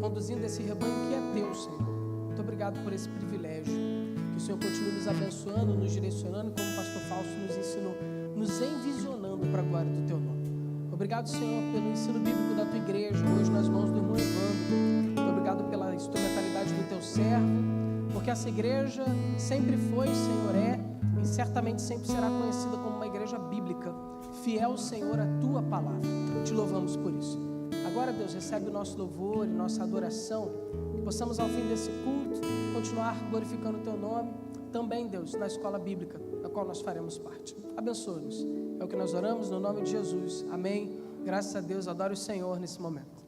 conduzindo esse rebanho que é teu, Senhor. Muito obrigado por esse privilégio. Que o Senhor continue nos abençoando, nos direcionando, como o pastor Fausto nos ensinou, nos envisionando para a glória do teu nome. Obrigado, Senhor, pelo ensino bíblico da tua igreja, hoje nas mãos do irmão Evandro. Muito obrigado pela instrumentalidade do teu servo, porque essa igreja sempre foi, Senhor, e certamente sempre será conhecida como uma igreja bíblica, fiel, Senhor, à tua palavra. Te louvamos por isso. Agora, Deus, recebe o nosso louvor e nossa adoração, que possamos ao fim desse culto continuar glorificando o teu nome, também, Deus, na escola bíblica, da qual nós faremos parte. Abençoa-nos. É o que nós oramos no nome de Jesus. Amém. Graças a Deus, adore o Senhor nesse momento.